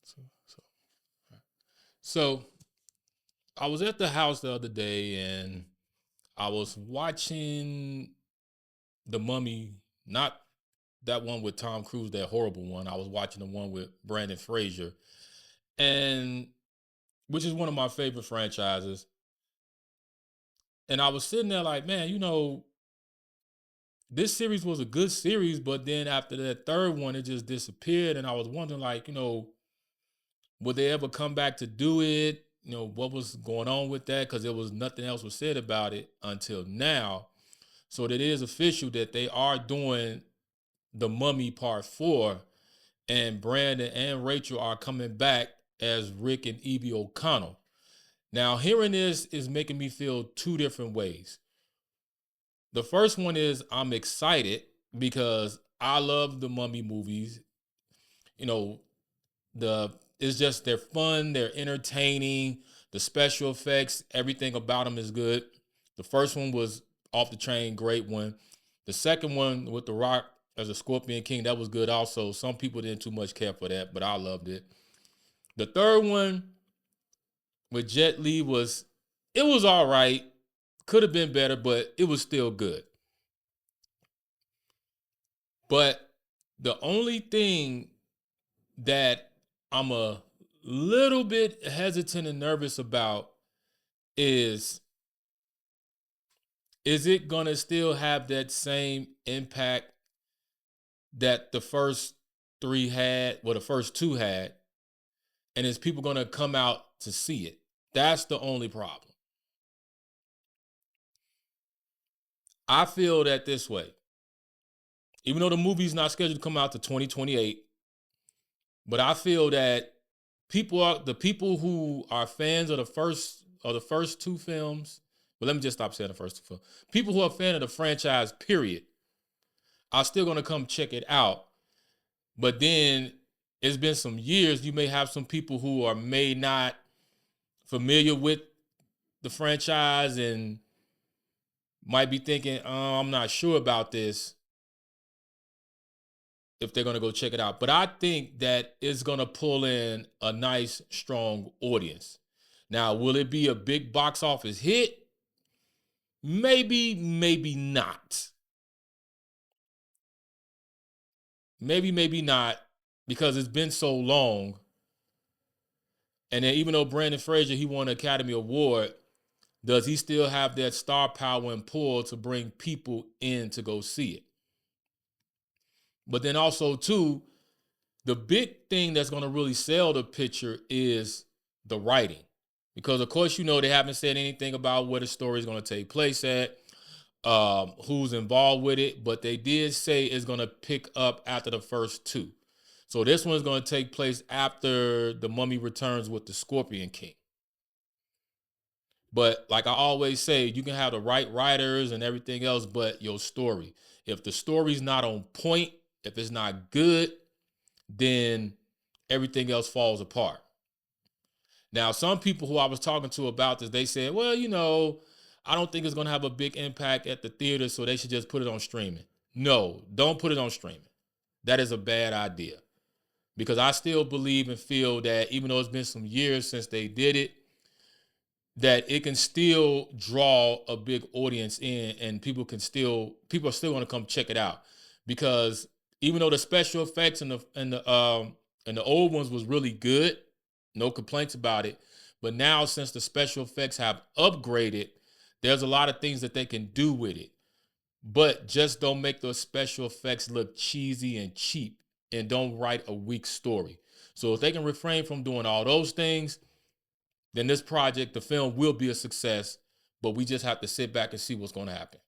So, so, so I was at the house the other day and I was watching The Mummy, not that one with Tom Cruise, that horrible one. I was watching the one with Brandon Fraser, and which is one of my favorite franchises. And I was sitting there like, man, this series was a good series, but then after that third one, it just disappeared. And I was wondering, like, would they ever come back to do it? What was going on with that? Because there was nothing else was said about it until now. So it is official that they are doing the Mummy Part 4, and Brandon and Rachel are coming back as Rick and Evie O'Connell. Now, hearing this is making me feel two different ways. The first one is I'm excited because I love the Mummy movies. You know, the it's just they're fun, they're entertaining, the special effects, everything about them is good. The first one was off the train, great one. The second one with The Rock as a Scorpion King, that was good also. Some people didn't too much care for that, but I loved it. The third one with Jet Li was all right. Could have been better, but it was still good. But the only thing that I'm a little bit hesitant and nervous about is is it going to still have that same impact that the first three had, well, the first two had, and is people going to come out to see it? That's the only problem. I feel that this way. Even though the movie's not scheduled to come out to 2028, but I feel that the people who are fans of the first two films. But let me just stop saying the first two films. People who are fan of the franchise, period, are still gonna come check it out. But then it's been some years. You may have some people who are may not familiar with the franchise and might be thinking, oh, I'm not sure about this if they're going to go check it out. But I think that it's going to pull in a nice, strong audience. Now, will it be a big box office hit? Maybe, maybe not. Maybe not, because it's been so long. And then even though Brandon Fraser, he won an Academy Award, does he still have that star power and pull to bring people in to go see it? But then also, too, the big thing that's going to really sell the picture is the writing. Because, of course, they haven't said anything about where the story is going to take place at, who's involved with it, but they did say it's going to pick up after the first two. So this one is going to take place after The Mummy Returns with the Scorpion King. But like I always say, you can have the right writers and everything else, but your story. If the story's not on point, if it's not good, then everything else falls apart. Now, some people who I was talking to about this, they said, well, I don't think it's going to have a big impact at the theater, so they should just put it on streaming. No, don't put it on streaming. That is a bad idea. Because I still believe and feel that even though it's been some years since they did it, that it can still draw a big audience in, and people are still going to come check it out. Because even though the special effects and the old ones was really good, no complaints about it. But now, since the special effects have upgraded, there's a lot of things that they can do with it. But just don't make those special effects look cheesy and cheap, and don't write a weak story. So if they can refrain from doing all those things, then this project, the film, will be a success. But we just have to sit back and see what's going to happen.